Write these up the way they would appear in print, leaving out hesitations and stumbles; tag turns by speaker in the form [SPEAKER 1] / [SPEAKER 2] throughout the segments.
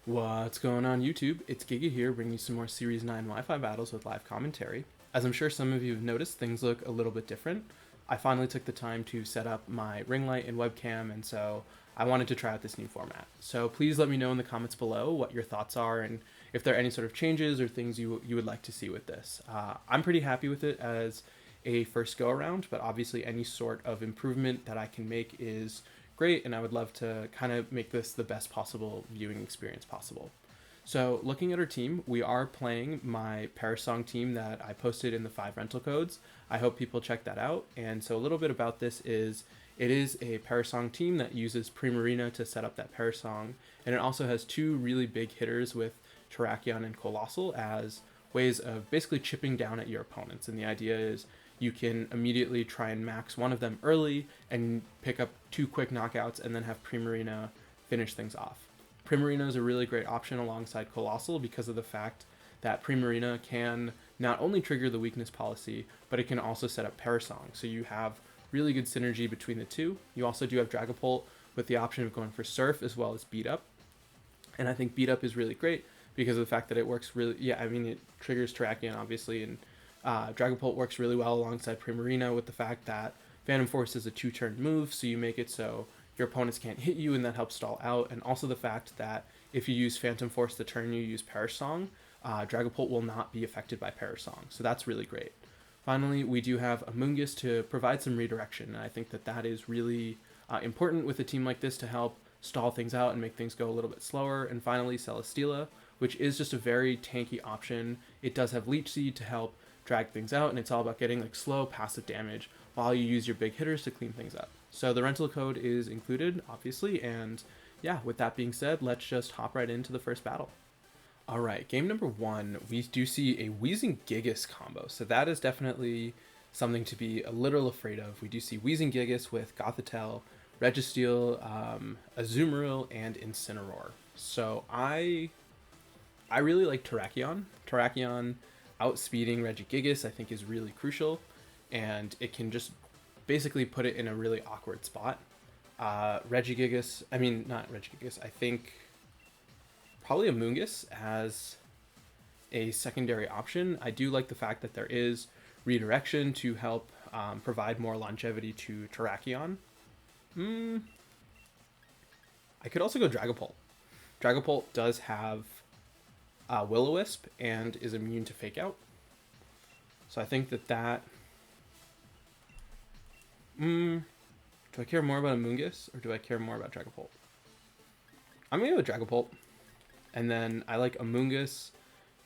[SPEAKER 1] What's going on YouTube? It's Giga here, bringing you some more Series 9 Wi-Fi battles with live commentary. As I'm sure some of you have noticed, things look a little bit different. I finally took the time to set up my ring light and webcam, and so I wanted to try out this new format. So please let me know in the comments below what your thoughts are and if there are any sort of changes or things you would like to see with this. I'm pretty happy with it as a first go around, but obviously any sort of improvement that I can make is great, and I would love to kind of make this the best possible viewing experience possible. So looking at our team, we are playing my Parasong team that I posted in the 5 rental codes. I hope people check that out. And so a little bit about this is it is a Parasong team that uses Primarina to set up that Parasong, and it also has 2 really big hitters with Terrakion and Coalossal as ways of basically chipping down at your opponents. And the idea is you can immediately try and max one of them early and pick up 2 quick knockouts and then have Primarina finish things off. Primarina is a really great option alongside Coalossal because of the fact that Primarina can not only trigger the weakness policy, but it can also set up Parasong. So you have really good synergy between the two. You also do have Dragapult with the option of going for Surf as well as Beat Up. And I think Beat Up is really great because of the fact that it works really, it triggers Terrakion obviously, and Dragapult works really well alongside Primarina with the fact that Phantom Force is a 2-turn move, so you make it so your opponents can't hit you and that helps stall out, and also the fact that if you use Phantom Force the turn you use Parasong, Dragapult will not be affected by Parasong, so that's really great. Finally, we do have Amoonguss to provide some redirection, and I think that that is really important with a team like this to help stall things out and make things go a little bit slower. And finally, Celesteela, which is just a very tanky option. It does have Leech Seed to help drag things out, and it's all about getting like slow passive damage while you use your big hitters to clean things up. So the rental code is included, obviously, and yeah, with that being said, let's just hop right into the first battle. All right, game number 1, we do see a Wheezing Gigas combo, so that is definitely something to be a little afraid of. We do see Wheezing Gigas with Gothitelle, Registeel, Azumarill, and Incineroar. So I really like Terrakion. Terrakion outspeeding Regigigas I think is really crucial, and it can just basically put it in a really awkward spot. Regigigas, I think probably Amoonguss as a secondary option. I do like the fact that there is redirection to help provide more longevity to Terrakion. I could also go Dragapult. Dragapult does have Will-O-Wisp and is immune to Fake Out. So I think that do I care more about Amoonguss or do I care more about Dragapult? I'm gonna go with Dragapult. And then I like Amoonguss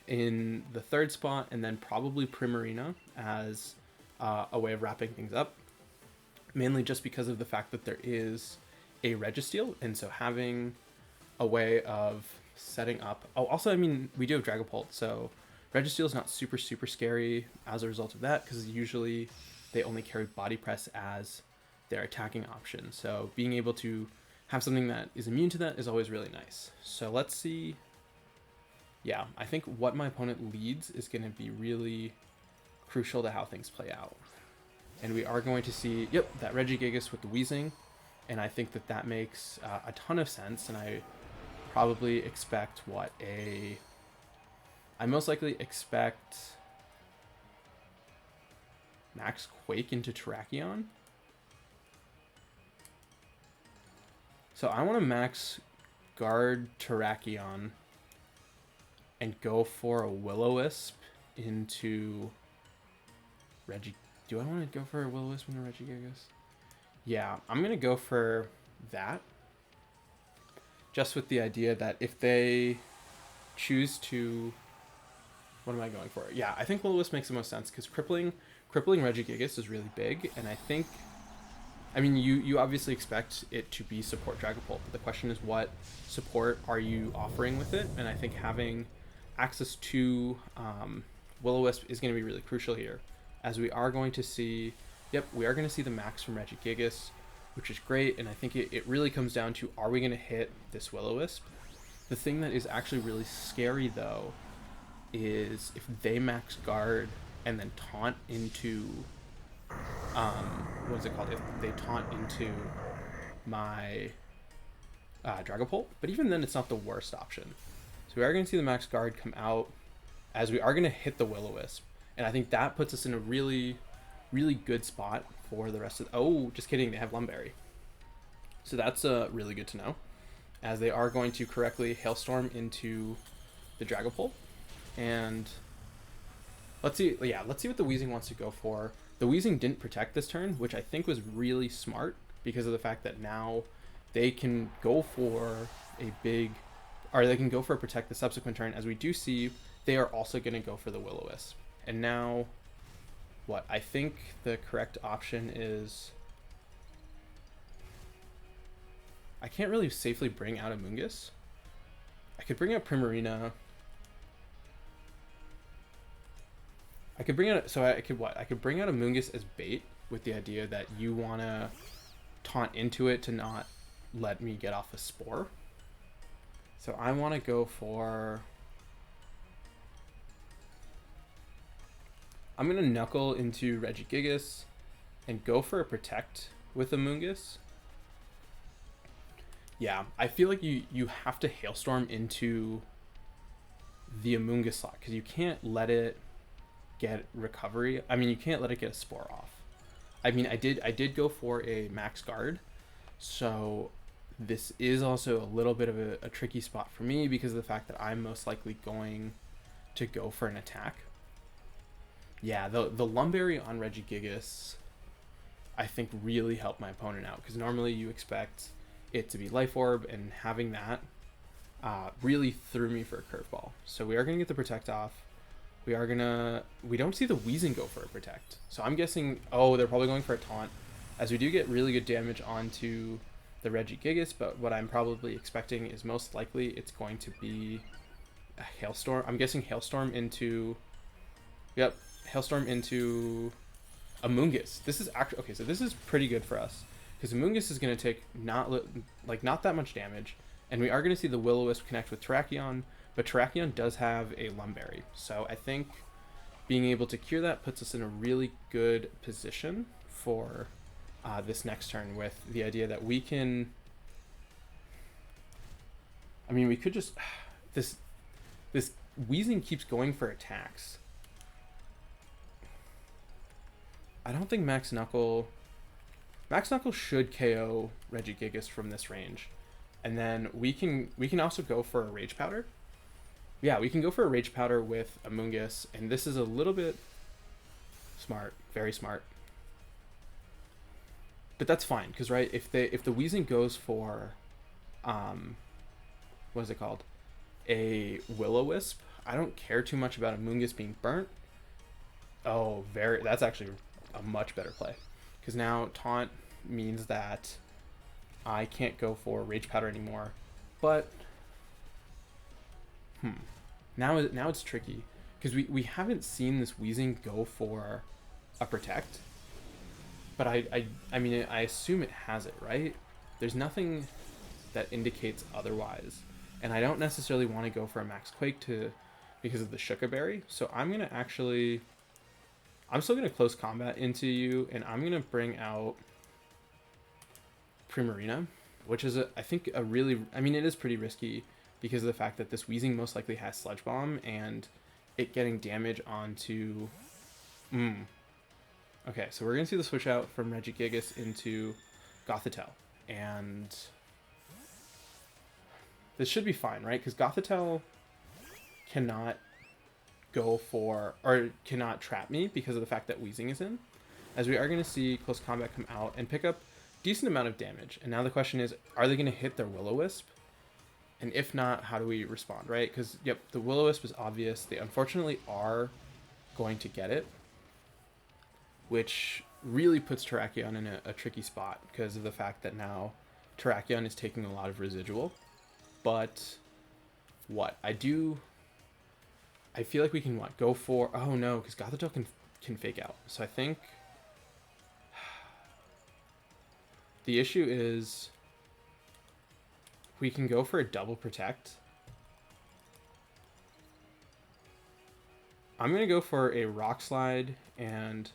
[SPEAKER 1] in the 3rd spot, and then probably Primarina as a way of wrapping things up. Mainly just because of the fact that there is a Registeel, and so having a way of setting up. Oh, also, we do have Dragapult, so Registeel is not super scary as a result of that, because usually they only carry Body Press as their attacking option. So being able to have something that is immune to that is always really nice. So let's see. Yeah, I think what my opponent leads is going to be really crucial to how things play out. And we are going to see, that Regigigas with the Wheezing, and I think that makes a ton of sense, and I probably expect I most likely expect Max Quake into Terrakion. So I want to max guard Terrakion and go for a Will-O-Wisp into Reggie. Do I want to go for a Will-O-Wisp into Regigigas? Yeah, I'm going to go for that. Just with the idea that if they choose to... What am I going for? Yeah, I think Will-O-Wisp makes the most sense because crippling Regigigas is really big, and I think... you obviously expect it to be support Dragapult, but the question is what support are you offering with it? And I think having access to Will-O-Wisp is going to be really crucial here, as we are going to see, we are going to see the max from Regigigas, which is great, and I think it really comes down to, are we going to hit this Will-O-Wisp? The thing that is actually really scary, though, is if they max guard and then taunt into... what is it called? If they taunt into my Dragapult, but even then it's not the worst option. So we are going to see the max guard come out as we are going to hit the Will-O-Wisp. And I think that puts us in a really, really good spot for the rest of... Oh, just kidding. They have Lumberry. So that's really good to know, as they are going to correctly Hailstorm into the Dragapult. And let's see what the Weezing wants to go for. The Weezing didn't protect this turn, which I think was really smart because of the fact that now they can go for they can go for a protect the subsequent turn, as we do see they are also going to go for the Will-O-Wisp. And now, what I think the correct option is... I can't really safely bring out Amoonguss. I could bring out Primarina. I could bring out... So I could what? I could bring out Amoonguss as bait with the idea that you want to taunt into it to not let me get off a Spore. So I want to go for... I'm going to Knuckle into Regigigas and go for a Protect with Amoonguss. Yeah, I feel like you have to Hailstorm into the Amoonguss slot because you can't let it get recovery. I mean, you can't let it get a Spore off. I mean, I did go for a max guard, so this is also a little bit of a tricky spot for me because of the fact that I'm most likely going to go for an attack. Yeah, the Lumberry on Regigigas, I think, really helped my opponent out because normally you expect it to be Life Orb, and having that really threw me for a curveball. So we are going to get the Protect off. We don't see the Weezing go for a Protect. So I'm guessing, oh, they're probably going for a Taunt, as we do get really good damage onto the Regigigas, but what I'm probably expecting is most likely it's going to be a Hailstorm. I'm guessing Hailstorm into... Yep, Hailstorm into Amoonguss. This is actually... Okay, so this is pretty good for us, because Amoonguss is going to take not that much damage, and we are going to see the Will-O-Wisp connect with Terrakion, but Terrakion does have a Lumberry. So I think being able to cure that puts us in a really good position for this next turn, with the idea that we can... I mean, we could just... This Weezing keeps going for attacks. I don't think Max Knuckle should KO Regigigas from this range. And then we can also go for a Rage Powder. Yeah, we can go for a Rage Powder with Amoonguss, and this is a little bit smart, very smart. But that's fine, because right, if the Weezing goes for what is it called? A Will-O-Wisp, I don't care too much about Amoonguss being burnt. Oh, that's actually a much better play. Because now Taunt means that I can't go for Rage Powder anymore. But now it's tricky, because we haven't seen this Weezing go for a Protect. But I mean, I assume it has it, right? There's nothing that indicates otherwise. And I don't necessarily want to go for a Max Quake because of the Shuka Berry. So I'm still going to close combat into you, and I'm going to bring out Primarina, which is, I think, a really... I mean, it is pretty risky because of the fact that this Weezing most likely has Sludge Bomb, and it getting damage onto... Okay, so we're going to see the switch out from Regigigas into Gothitelle, and this should be fine, right? Because Gothitelle cannot go for, or cannot trap me because of the fact that Weezing is in, as we are going to see Close Combat come out and pick up decent amount of damage. And now the question is, are they going to hit their Will-O-Wisp? And if not, how do we respond, right? Because, yep, the Will-O-Wisp is obvious. They unfortunately are going to get it, which really puts Terrakion in a tricky spot because of the fact that now Terrakion is taking a lot of residual. But what? I feel like we can, go for... Oh, no, because Gothitelle can fake out. So I think the issue is we can go for a double Protect. I'm going to go for a Rock Slide and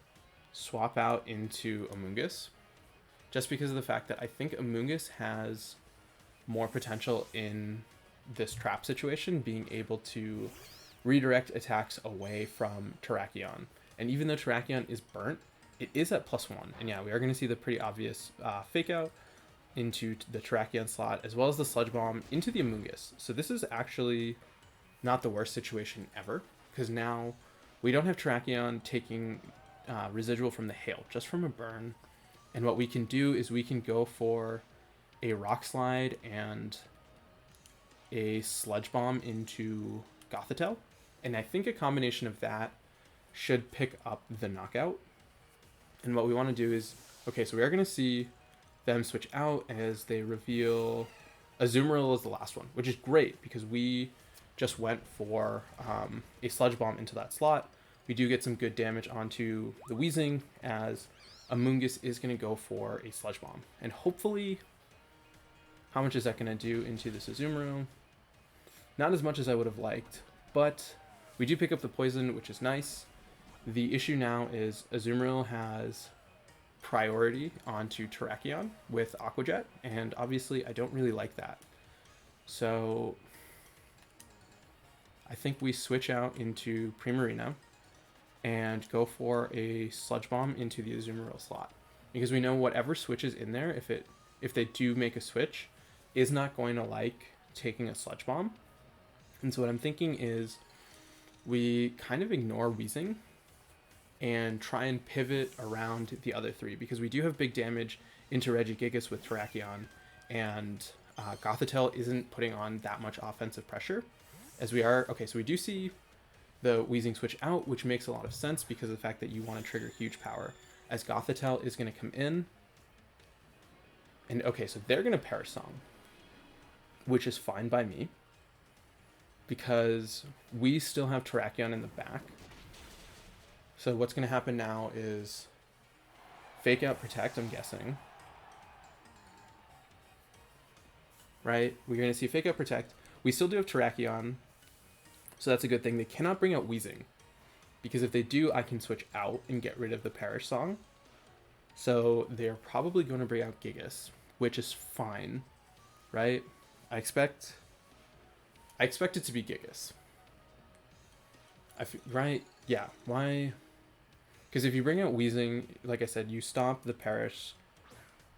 [SPEAKER 1] swap out into Amoonguss, just because of the fact that I think Amoonguss has more potential in this trap situation, being able to redirect attacks away from Terrakion. And even though Terrakion is burnt, it is at +1. And yeah, we are going to see the pretty obvious fake out into the Terrakion slot, as well as the Sludge Bomb into the Amoonguss. So this is actually not the worst situation ever, because now we don't have Terrakion taking residual from the hail, just from a burn. And what we can do is we can go for a Rock Slide and a Sludge Bomb into Gothitelle. And I think a combination of that should pick up the knockout. And what we want to do is, okay, so we are going to see them switch out as they reveal Azumarill as the last one, which is great because we just went for a Sludge Bomb into that slot. We do get some good damage onto the Weezing as Amoonguss is going to go for a Sludge Bomb. And hopefully, how much is that going to do into this Azumarill? Not as much as I would have liked, but we do pick up the poison, which is nice. The issue now is Azumarill has priority onto Terrakion with Aqua Jet, and obviously I don't really like that. So I think we switch out into Primarina and go for a Sludge Bomb into the Azumarill slot, because we know whatever switches in there, if they do make a switch, is not going to like taking a Sludge Bomb. And so what I'm thinking is we kind of ignore Weezing and try and pivot around the other three, because we do have big damage into Regigigas with Terrakion, and Gothitelle isn't putting on that much offensive pressure as we are. Okay, so we do see the Weezing switch out, which makes a lot of sense because of the fact that you want to trigger huge power, as Gothitelle is going to come in. And okay, so they're going to Perish Song, which is fine by me because we still have Terrakion in the back. So what's going to happen now is fake out Protect, I'm guessing. Right? We're going to see fake out Protect. We still do have Terrakion, so that's a good thing. They cannot bring out Weezing, because if they do, I can switch out and get rid of the Perish Song. So they're probably going to bring out Gigas, which is fine, right? I expect it to be Gigas. Right? Yeah. Why? Because if you bring out Weezing, like I said, you stop the Perish,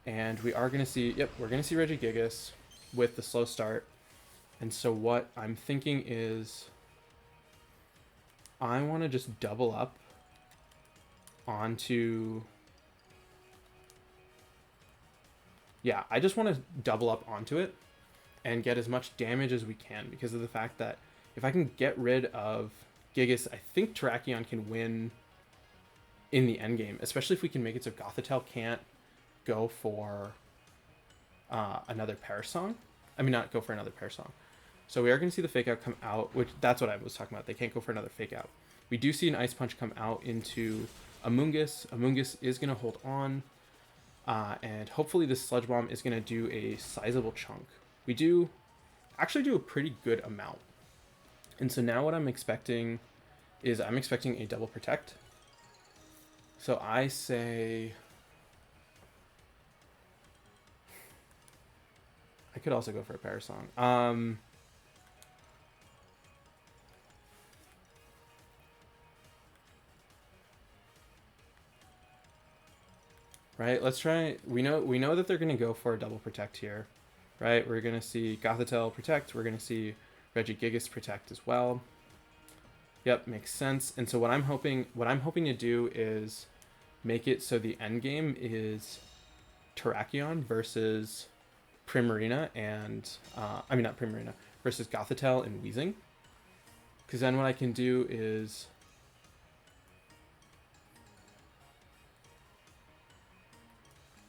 [SPEAKER 1] and we are going to see, we're going to see Regigigas with the slow start. And so what I'm thinking is I want to just double up onto... Yeah, I just want to double up onto it and get as much damage as we can, because of the fact that if I can get rid of Gigas, I think Terrakion can win in the end game, especially if we can make it so Gothitelle can't go for another Perish Song. I mean, not go for another Perish Song. So we are going to see the fake out come out, which that's what I was talking about. They can't go for another fake out. We do see an Ice Punch come out into Amoonguss. Amoonguss is going to hold on, and hopefully this Sludge Bomb is going to do a sizable chunk. We do actually do a pretty good amount. And so now what I'm expecting is I'm expecting a double Protect. So I say I could also go for a Perish Song. Right, let's try. We know that they're going to go for a double Protect here, right? We're going to see Gothitelle Protect. We're going to see Regigigas Protect as well. Yep, makes sense. And so what I'm hoping to do is make it so the end game is Terrakion versus Primarina and I mean not Primarina versus Gothitelle and Weezing. Because then what I can do is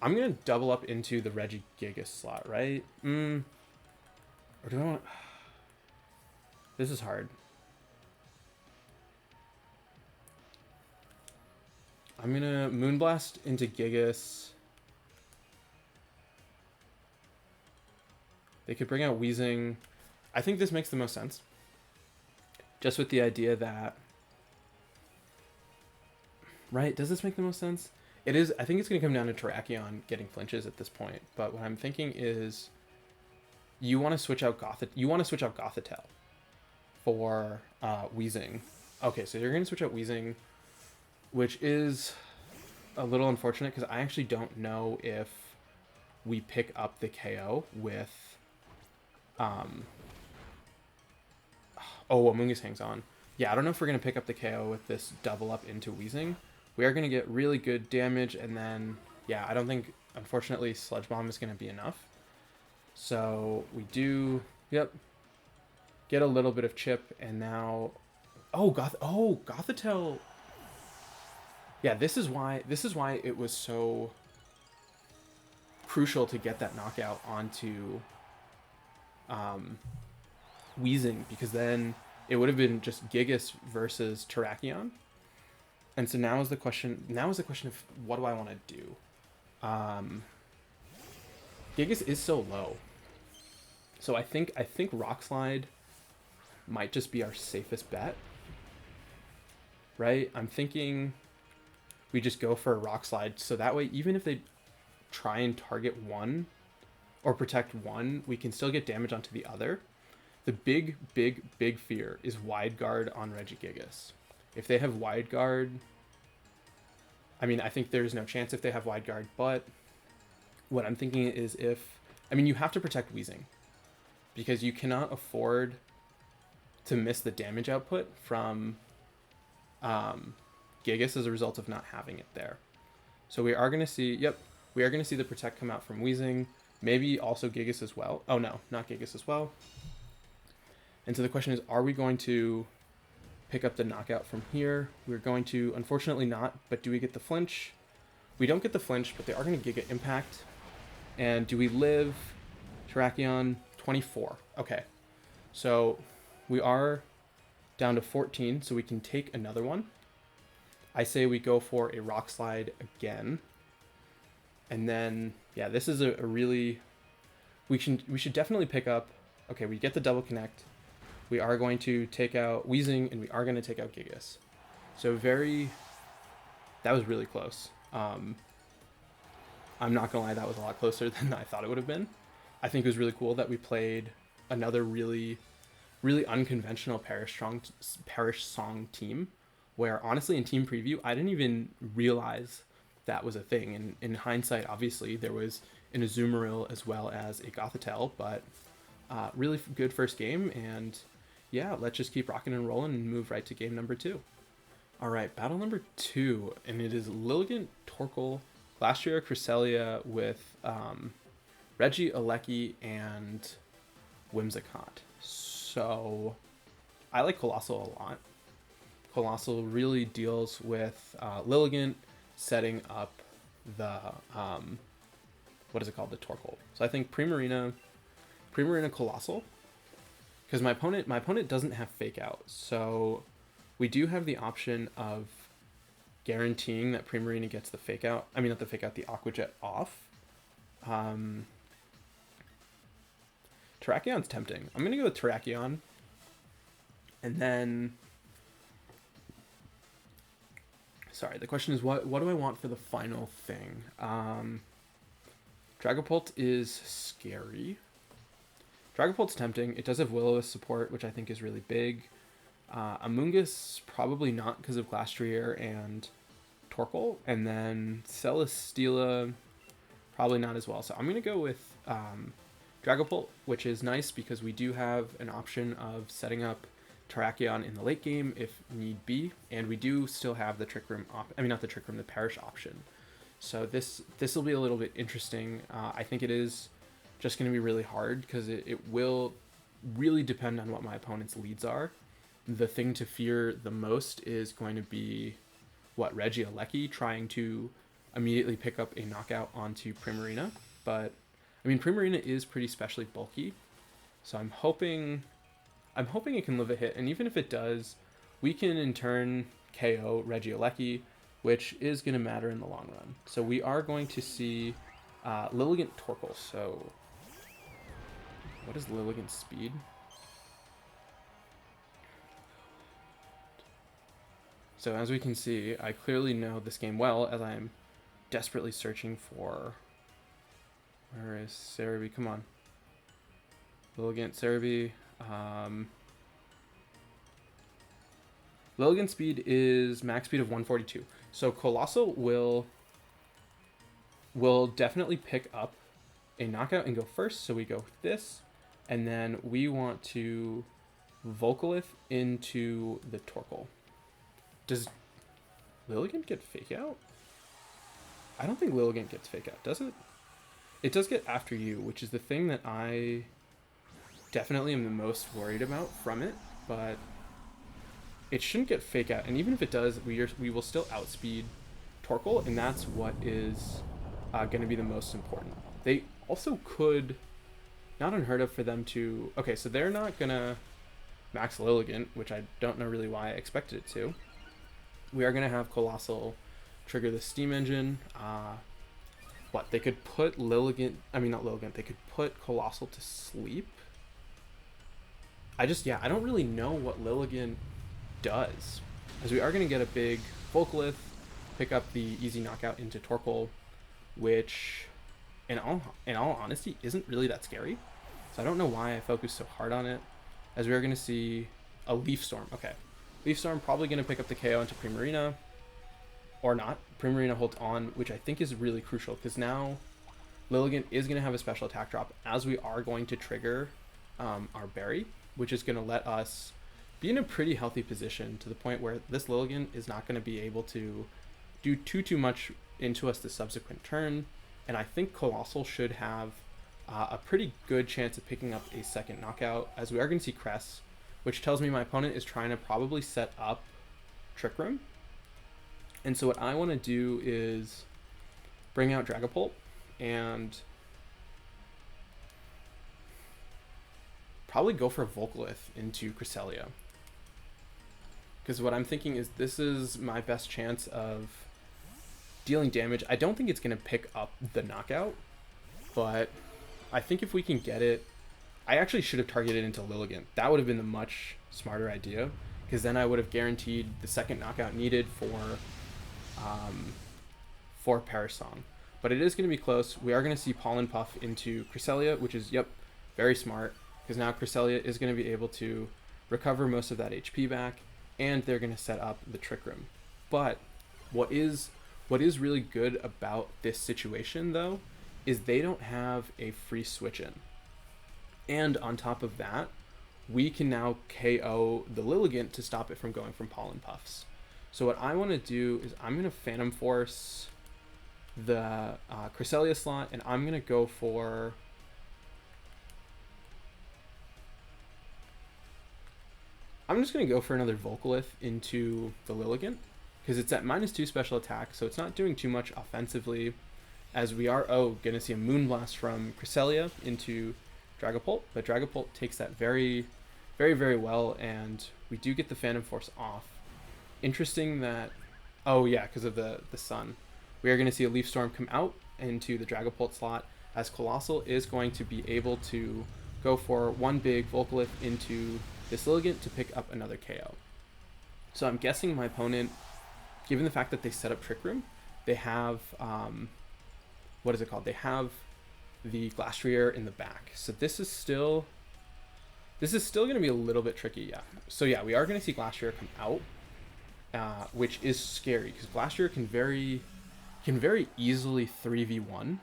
[SPEAKER 1] I'm gonna double up into the Regigigas slot, right? Or do I want? This is hard. I'm gonna Moonblast into Gigas. They could bring out Weezing. I think this makes the most sense. Just with the idea that... Right, does this make the most sense? It is. I think it's going to come down to Terrakion getting flinches at this point. But what I'm thinking is you want to switch out Gothitelle for Weezing. Okay, so you're going to switch out Weezing, which is a little unfortunate because I actually don't know if we pick up the KO with... Oh, Amoonguss hangs on. Yeah, I don't know if we're going to pick up the KO with this double up into Weezing. We are going to get really good damage, and then... Yeah, I don't think, unfortunately, Sludge Bomb is going to be enough. So we do... Yep. Get a little bit of chip, and now... Oh, Gothitelle... Yeah, this is why it was so crucial to get that knockout onto Weezing, because then it would have been just Gigas versus Terrakion. And so now is the question of what do I want to do? Gigas is so low. So I think Rock Slide might just be our safest bet. Right? I'm thinking we just go for a Rock Slide, so that way even if they try and target one or protect one, we can still get damage onto the other. The big fear is Wide Guard on Regigigas. If they have Wide Guard, I mean, I think there's no chance if they have Wide Guard, but what I'm thinking is you have to protect Weezing, because you cannot afford to miss the damage output from Gigas as a result of not having it there. So we are going to see, we are going to see the Protect come out from Weezing, maybe also Gigas as well. Oh no, not Gigas as well. And so the question is, are we going to pick up the knockout from here? We're going to, unfortunately not, but do we get the flinch? We don't get the flinch, but they are going to Giga Impact. And do we live? Terrakion, 24. Okay. So we are down to 14, so we can take another one. I say we go for a Rock Slide again. And then, yeah, this is a really... We should definitely pick up... Okay, we get the double connect. We are going to take out Weezing, and we are going to take out Gigas. So that was really close. I'm not going to lie, that was a lot closer than I thought it would have been. I think it was really cool that we played another really unconventional Parish Song team, where honestly in team preview, I didn't even realize that was a thing. And in hindsight, obviously, there was an Azumarill as well as a Gothitelle, but really good first game, and yeah, let's just keep rocking and rolling and move right to game number 2. All right, battle number 2, and it is Lilligant, Torkoal, Glastrier, Cresselia with Regieleki and Whimsicott. So I like Coalossal a lot. Coalossal really deals with Lilligant setting up the what is it called, the Torkoal. So I think Primarina Coalossal, because my opponent doesn't have Fake Out, so we do have the option of guaranteeing that Primarina gets the Fake Out. I mean, not the Fake Out, the Aqua Jet off. Terrakion's tempting. I'm gonna go with Terrakion, and then. Sorry, the question is what do I want for the final thing? Dragapult is scary. Dragapult's tempting. It does have Will-O-Wisp support, which I think is really big. Amoonguss, probably not because of Glastrier and Torkoal. And then Celesteela, probably not as well. So I'm going to go with Dragapult, which is nice because we do have an option of setting up Terrakion in the late game if need be. And we do still have the Trick Room, the Perish option. So this will be a little bit interesting. I think it is just going to be really hard because it will really depend on what my opponent's leads are. The thing to fear the most is going to be Regieleki trying to immediately pick up a knockout onto Primarina. But I mean, Primarina is pretty specially bulky, so I'm hoping it can live a hit, and even if it does, we can in turn KO Regieleki, which is going to matter in the long run. So we are going to see Lilligant Torkoal. So what is Lilligant's speed? So as we can see, I clearly know this game well, as I am desperately searching for... Where is Cerebi? Come on. Lilligant, Cerebi. Lilligant speed is max speed of 142. So Coalossal will definitely pick up a knockout and go first. So we go with this. And then we want to Vocalith into the Torkoal. Does Lilligant get fake out? I don't think Lilligant gets fake out, does it? It does get after you, which is the thing that I definitely am the most worried about from it, but it shouldn't get fake out. And even if it does, we will still outspeed Torkoal, and that's what is going to be the most important. They also could, not unheard of for them to, okay, so they're not going to max Lilligant, which I don't know really why I expected it to. We are going to have Coalossal trigger the steam engine. What, they could put Lilligant, I mean not Lilligant, they could put Coalossal to sleep. I don't really know what Lilligant does, as we are going to get a big Vocalith, pick up the easy knockout into Torkoal, which in all honesty isn't really that scary. So I don't know why I focused so hard on it, as we are going to see a Leaf Storm. Okay, Leaf Storm probably going to pick up the KO into Primarina, or not. Primarina holds on, which I think is really crucial, because now Lilligant is going to have a special attack drop, as we are going to trigger our Berry, which is going to let us be in a pretty healthy position to the point where this Lilligant is not going to be able to do too much into us the subsequent turn. And I think Coalossal should have a pretty good chance of picking up a second knockout, as we are going to see Cress, which tells me my opponent is trying to probably set up Trick Room. And so what I want to do is bring out Dragapult and probably go for a Vocalith into Cresselia. Because what I'm thinking is this is my best chance of dealing damage. I don't think it's going to pick up the knockout, but I think if we can get it, I actually should have targeted into Lilligant. That would have been the much smarter idea, because then I would have guaranteed the second knockout needed for Parasong. But it is going to be close. We are going to see Pollen Puff into Cresselia, which is, yep, very smart, because now Cresselia is going to be able to recover most of that HP back, and they're going to set up the Trick Room. But what is really good about this situation, though, is they don't have a free switch in. And on top of that, we can now KO the Lilligant to stop it from going from Pollen Puffs. So what I want to do is I'm going to Phantom Force the Cresselia slot, and I'm going to go for... I'm just going to go for another Vocalith into the Lilligant, because it's at -2 special attack, so it's not doing too much offensively, as we are, going to see a Moonblast from Cresselia into Dragapult, but Dragapult takes that very, very, very well, and we do get the Phantom Force off. Interesting that, because of the sun. We are going to see a Leaf Storm come out into the Dragapult slot, as Coalossal is going to be able to go for one big Vocalith into this Lilligant to pick up another KO. So I'm guessing my opponent, given the fact that they set up Trick Room, they have, they have the Glastrier in the back. So this is still going to be a little bit tricky, yeah. So yeah, we are going to see Glastrier come out, which is scary, because Glastrier can very easily 3v1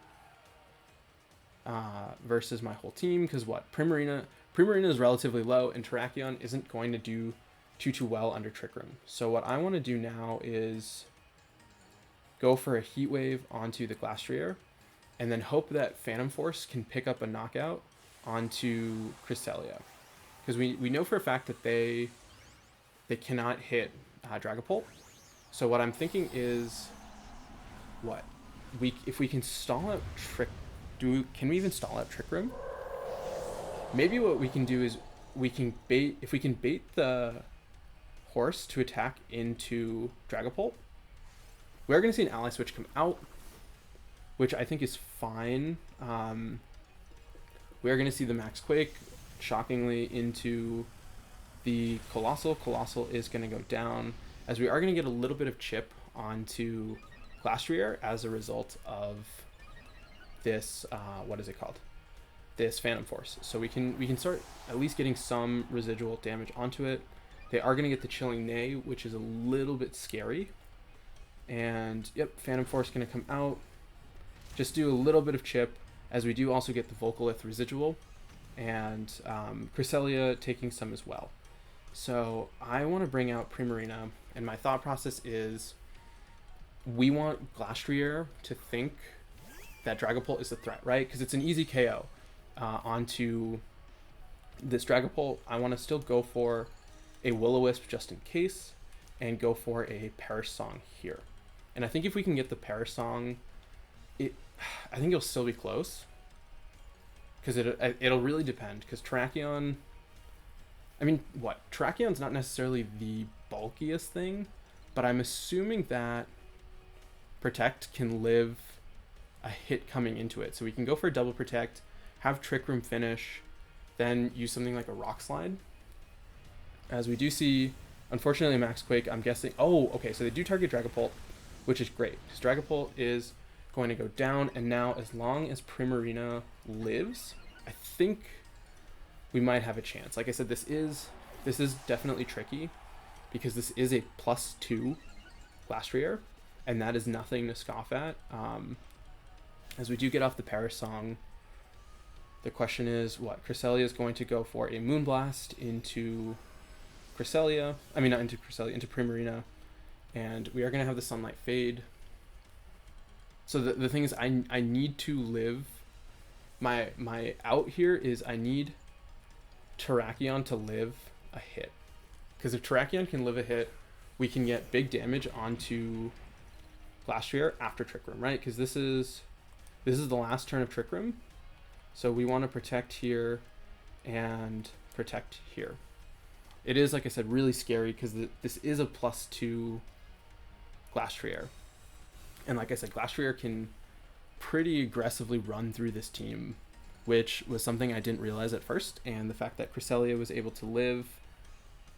[SPEAKER 1] versus my whole team, because Primarina is relatively low, and Terrakion isn't going to do too well under Trick Room. So what I want to do now is go for a Heat Wave onto the Glastrier, and then hope that Phantom Force can pick up a knockout onto Cresselia. Because we know for a fact that they cannot hit Dragapult. So what I'm thinking is, if we can stall out can we even stall out Trick Room? Maybe what we can do is if we can bait the horse to attack into Dragapult, we're going to see an ally switch come out, which I think is fine. We're going to see the Max Quake, shockingly, into the Coalossal. Coalossal is going to go down, as we are going to get a little bit of chip onto Glastrier as a result of this, this Phantom Force. So we can start at least getting some residual damage onto it. They are going to get the Chilling Neigh, which is a little bit scary. And yep, Phantom Force going to come out. Just do a little bit of chip, as we do also get the Volcalith residual, and Cresselia taking some as well. So I want to bring out Primarina, and my thought process is we want Glastrier to think that Dragapult is a threat, right? Because it's an easy KO onto this Dragapult. I want to still go for a Will-O-Wisp just in case, and go for a Perish Song here. And I think if we can get the Perish Song, I think it'll still be close. Because it'll really depend. Because Terrakion, I mean, Terrakion's not necessarily the bulkiest thing, but I'm assuming that Protect can live a hit coming into it. So we can go for a double Protect, have Trick Room finish, then use something like a Rock Slide. As we do see, unfortunately, Max Quake, I'm guessing... Oh, okay, so they do target Dragapult, which is great. Because Dragapult is going to go down, and now as long as Primarina lives, I think we might have a chance. Like I said, this is definitely tricky, because this is a +2 Glastrier, and that is nothing to scoff at. As we do get off the Perish Song, the question is what? Cresselia is going to go for a Moonblast into Cresselia. I mean, not into Cresselia, into Primarina. And we are going to have the Sunlight Fade. So the thing is, I need to live. My out here is I need Terrakion to live a hit. Because if Terrakion can live a hit, we can get big damage onto Glastrier after Trick Room, right? Because this is the last turn of Trick Room. So we want to protect here and protect here. It is, like I said, really scary because this is a +2 Glastrier. And like I said, Glastrier can pretty aggressively run through this team, which was something I didn't realize at first. And the fact that Cresselia was able to live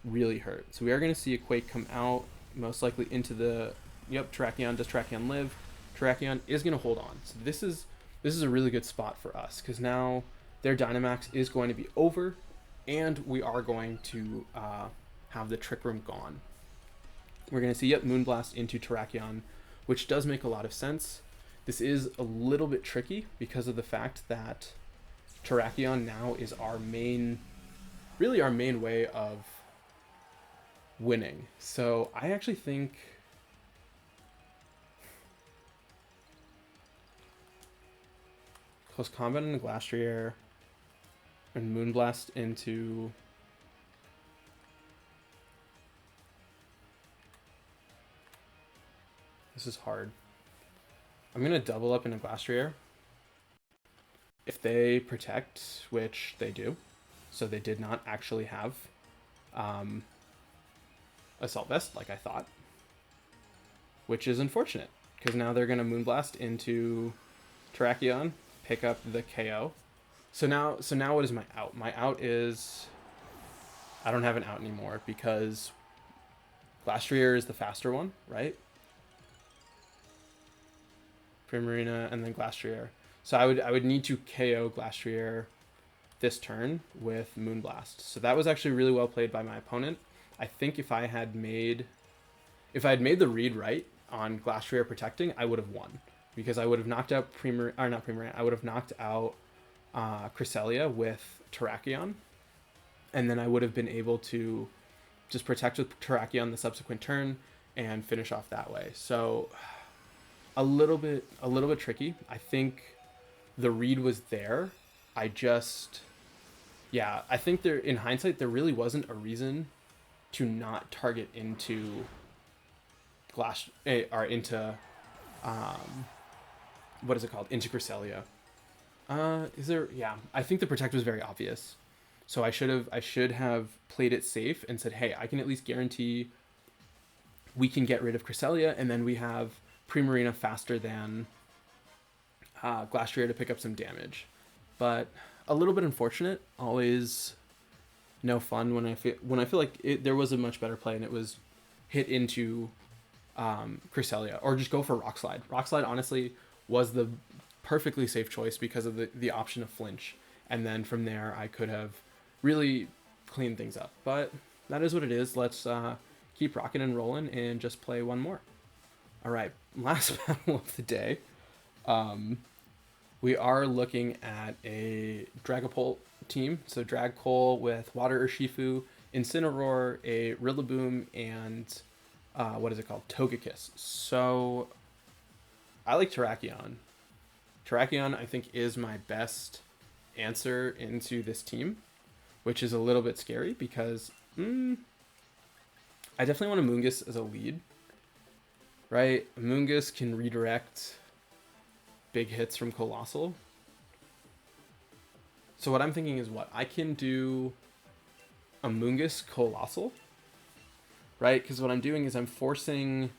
[SPEAKER 1] really hurt. So we are going to see a Quake come out, most likely into the... Yep, Terrakion. Does Terrakion live? Terrakion is going to hold on. So this is a really good spot for us, because now their Dynamax is going to be over, and we are going to have the Trick Room gone. We're going to see, yep, Moonblast into Terrakion, which does make a lot of sense. This is a little bit tricky because of the fact that Terrakion now is really our main way of winning. So I actually think... Close Combat into Glastrier and Moonblast into... This is hard. I'm going to double up into Glastrier. If they protect, which they do, so they did not actually have Assault Vest like I thought, which is unfortunate, because now they're going to Moonblast into Terrakion, pick up the KO. So now what is my out? My out is... I don't have an out anymore because Glastrier is the faster one, right? Primarina and then Glastrier. So I would need to KO Glastrier this turn with Moonblast. So that was actually really well played by my opponent. I think if I had made the read right on Glastrier protecting, I would have won, because I would have knocked out I would have knocked out Cresselia with Terrakion, and then I would have been able to just protect with Terrakion the subsequent turn and finish off that way. So a little bit tricky. I think the read was there. I think there, in hindsight, there really wasn't a reason to not target into into what is it called? Into Cresselia. I think the protect was very obvious. So I should have played it safe and said, hey, I can at least guarantee we can get rid of Cresselia, and then we have Primarina faster than Glastrier to pick up some damage. But a little bit unfortunate. Always no fun when I feel like there was a much better play and it was hit into Cresselia, or just go for Rock Slide. Rock Slide honestly was the perfectly safe choice because of the option of flinch. and then from there I could have really cleaned things up. But that is what it is. Let's keep rocking and rolling and just play one more. All right, last battle of the day. We are looking at a Dragapult team. So Dragcoal with Water Urshifu, Incineroar, a Rillaboom, and what is it called? Togekiss. So I like Terrakion. Terrakion, I think, is my best answer into this team, which is a little bit scary because I definitely want a Moongus as a lead, right? Moongus can redirect big hits from Coalossal. So what I'm thinking is what? I can do a Moongus Coalossal, right? Because what I'm doing is I'm forcing,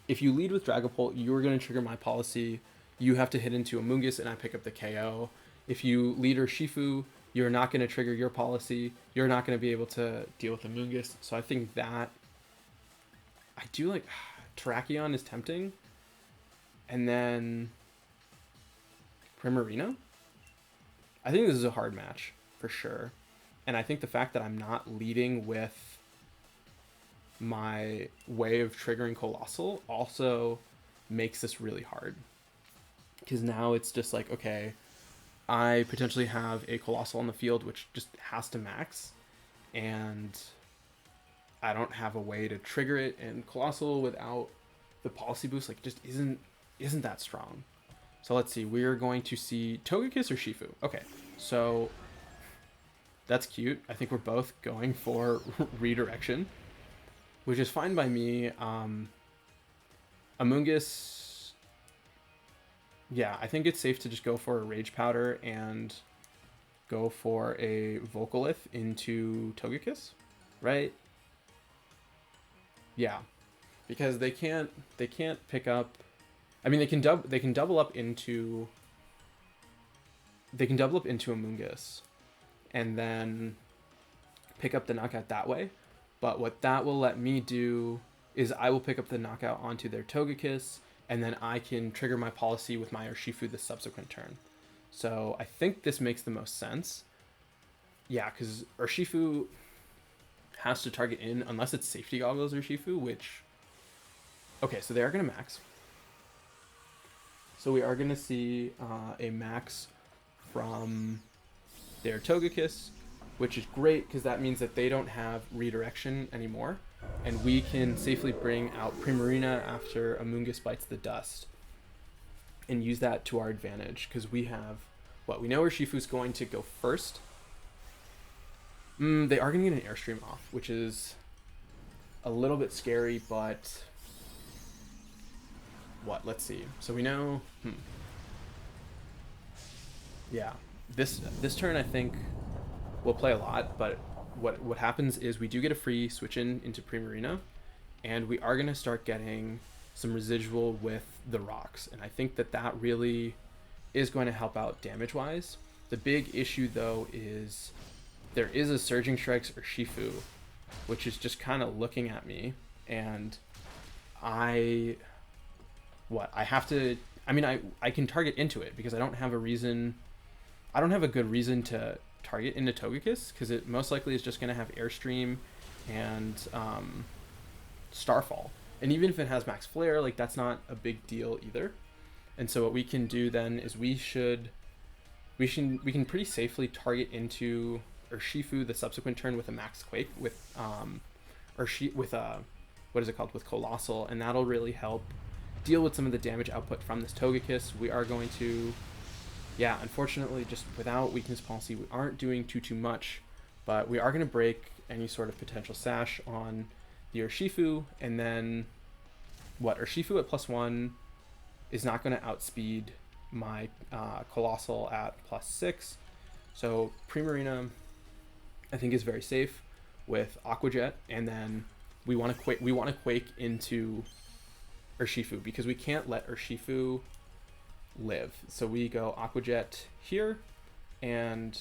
[SPEAKER 1] if you lead with Dragapult, you're going to trigger my policy. You have to hit into a Moongus and I pick up the KO. If you lead Urshifu, you're not going to trigger your policy. You're not going to be able to deal with the Moongus. So I think that I do like Terrakion is tempting. And then Primarina. I think this is a hard match for sure. And I think the fact that I'm not leading with my way of triggering Coalossal also makes this really hard. Because now it's just like, okay, I potentially have a Coalossal on the field which just has to max, and I don't have a way to trigger it, and Coalossal without the policy boost like just isn't that strong. So let's see, we're going to see Togekiss or Shifu. Okay, so that's cute. I think we're both going for redirection, which is fine by me. Amoonguss, yeah, I think it's safe to just go for a Rage Powder and go for a Volcalith into Togekiss, right? Yeah, because they can't pick up. I mean, they can double up into a Amoonguss and then pick up the knockout that way. But what that will let me do is I will pick up the knockout onto their Togekiss, and then I can trigger my policy with my Urshifu the subsequent turn. So I think this makes the most sense. Yeah, because Urshifu has to target in unless it's Safety Goggles Urshifu, which... Okay, so they are going to max. So we are going to see a max from their Togekiss, which is great because that means that they don't have redirection anymore, and we can safely bring out Primarina after Amoonguss bites the dust and use that to our advantage because we have what we know Urshifu's going to go first. They are going to get an Airstream off, which is a little bit scary, but what? Let's see. So we know. Yeah, this turn I think we'll play a lot, but what happens is we do get a free switch into Primarina, and we are gonna start getting some residual with the rocks, and I think that really is going to help out damage wise. The big issue though is there is a Surging Strikes Urshifu, which is just kind of looking at me, and I have to. I mean, I can target into it because I don't have a reason. I don't have a good reason to target into Togekiss because it most likely is just going to have Airstream and Starfall. And even if it has Max Flare, like that's not a big deal either. And so what we can do then is we can pretty safely target into Urshifu the subsequent turn with a Max Quake with what is it called, with Coalossal, and that'll really help deal with some of the damage output from this Togekiss. We are going to, yeah, unfortunately, just without weakness policy, we aren't doing too much, but we are going to break any sort of potential sash on the Urshifu, and then Urshifu at +1 is not going to outspeed my Coalossal at +6. So Primarina, I think, is very safe with Aqua Jet, and then we want to Quake into Urshifu because we can't let Urshifu live. So we go Aqua Jet here and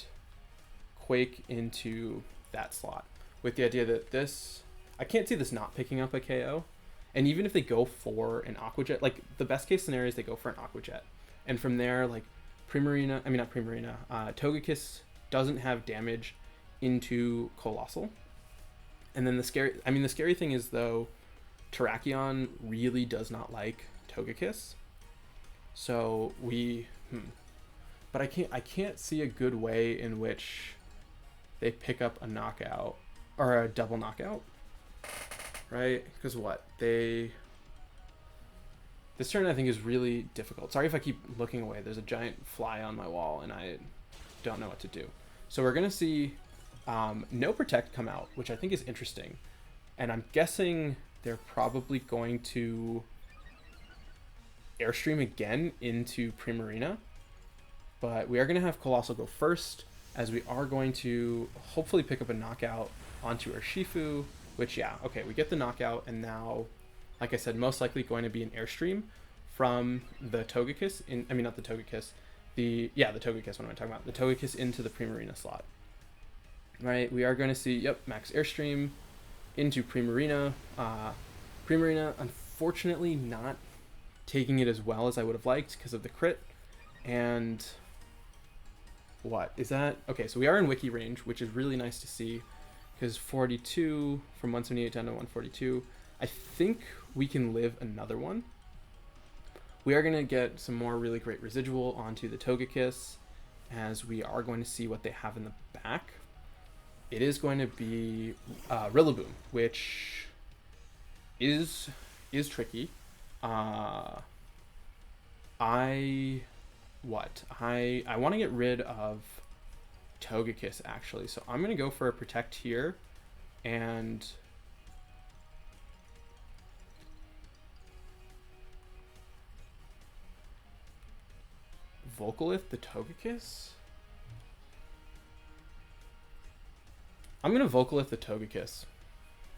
[SPEAKER 1] Quake into that slot with the idea that this, I can't see this not picking up a KO. And even if they go for an Aqua Jet, like the best case scenario is they go for an Aqua Jet, and from there, like Togekiss doesn't have damage into Coalossal. And then the scary thing is, though, Terrakion really does not like Togekiss. So but I can't see a good way in which they pick up a knockout or a double knockout, right? Because this turn I think is really difficult. Sorry if I keep looking away. There's a giant fly on my wall and I don't know what to do. So we're gonna see no Protect come out, which I think is interesting, and I'm guessing they're probably going to Airstream again into Primarina, but we are going to have Coalossal go first, as we are going to hopefully pick up a knockout onto our Shifu, which, yeah, okay, we get the knockout, and now, like I said, most likely going to be an Airstream from the Togekiss, not the Togekiss, the Togekiss, what am I talking about? The Togekiss into the Primarina slot. Right, we are going to see, max Airstream into Primarina. Primarina, unfortunately, not taking it as well as I would have liked because of the crit. And what is that? Okay, so we are in wiki range, which is really nice to see, because 42 from 178 down to 142. I think we can live another one. We are going to get some more really great residual onto the Togekiss, as we are going to see what they have in the back. It is going to be Rillaboom, which is tricky. I want to get rid of Togekiss, actually, so I'm going to go for a Protect here, and Vocalith the Togekiss? I'm going to Vocalith the Togekiss.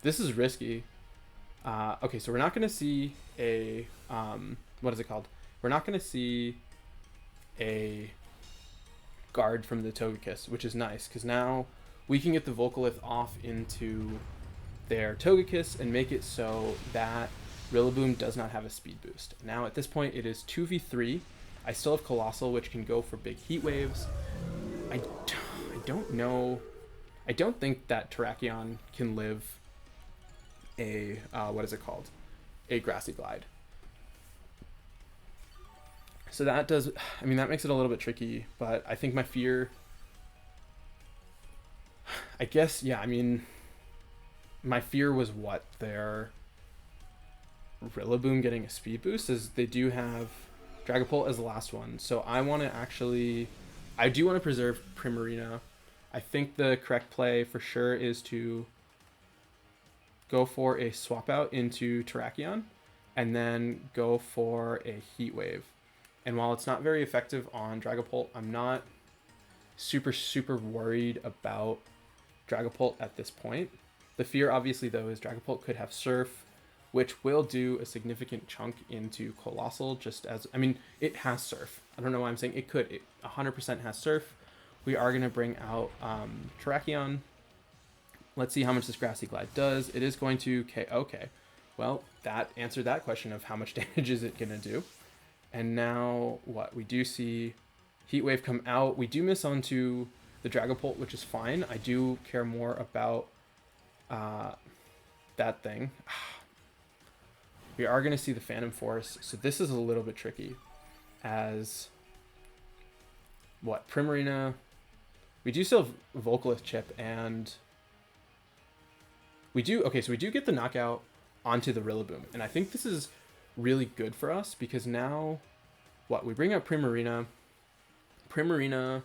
[SPEAKER 1] This is risky. Okay, so we're not going to see a... what is it called? We're not going to see a guard from the Togekiss, which is nice, because now we can get the Vocalith off into their Togekiss and make it so that Rillaboom does not have a speed boost. Now, at this point, it is 2v3. I still have Coalossal, which can go for big heat waves. I don't know... I don't think that Terrakion can live a, what is it called? A Grassy Glide. So that does, that makes it a little bit tricky, but I think my fear, I guess, my fear was their Rillaboom getting a speed boost, is they do have Dragapult as the last one. So I do want to preserve Primarina. I think the correct play for sure is to go for a swap out into Terrakion and then go for a Heat Wave. And while it's not very effective on Dragapult, I'm not super worried about Dragapult at this point. The fear, obviously, though, is Dragapult could have Surf, which will do a significant chunk into Coalossal, just as... it has Surf. I don't know why I'm saying it could. It 100% has Surf. We are going to bring out Terrakion. Let's see how much this Grassy Glide does. It is going to... Okay. Well, that answered that question of how much damage is it going to do. And now, we do see Heat Wave come out. We do miss onto the Dragapult, which is fine. I do care more about that thing. We are going to see the Phantom Force. So this is a little bit tricky. As... Primarina... We do still have Vocalith Chip, and we do get the knockout onto the Rillaboom, and I think this is really good for us, because now we bring out Primarina. Primarina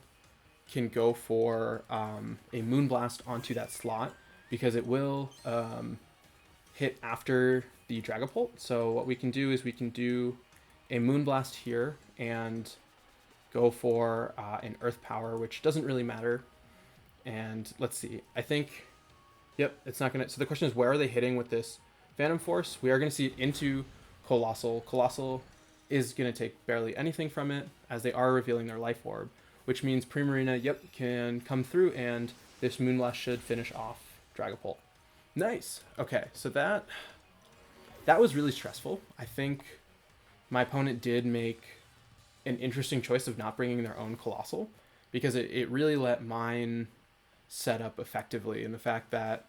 [SPEAKER 1] can go for a Moonblast onto that slot, because it will hit after the Dragapult. So what we can do is we can do a Moonblast here and go for an Earth Power, which doesn't really matter. And let's see, I think, it's not gonna... So the question is, where are they hitting with this Phantom Force? We are gonna see it into Coalossal. Coalossal is gonna take barely anything from it, as they are revealing their Life Orb, which means Primarina, can come through, and this Moonblast should finish off Dragapult. Nice. Okay, so that was really stressful. I think my opponent did make an interesting choice of not bringing their own Coalossal, because it really let mine set up effectively. And the fact that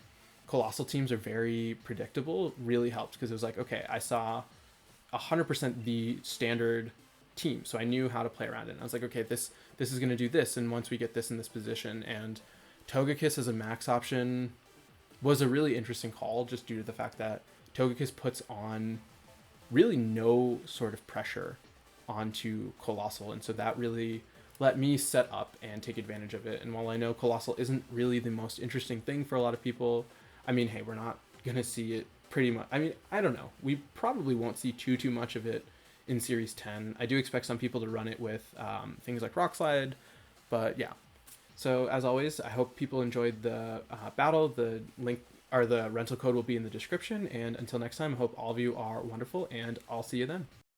[SPEAKER 1] Coalossal teams are very predictable really helped, because it was like, okay, I saw 100% the standard team, so I knew how to play around it. And I was like, okay, this is going to do this, and once we get this in this position. And Togekiss as a max option was a really interesting call, just due to the fact that Togekiss puts on really no sort of pressure onto Coalossal, and so that really let me set up and take advantage of it. And while I know Coalossal isn't really the most interesting thing for a lot of people, I mean, hey, we're not gonna see it pretty much. I mean, I don't know. We probably won't see too much of it in Series 10. I do expect some people to run it with things like Rock Slide, but yeah. So as always, I hope people enjoyed the battle. The link or the rental code will be in the description. And until next time, I hope all of you are wonderful, and I'll see you then.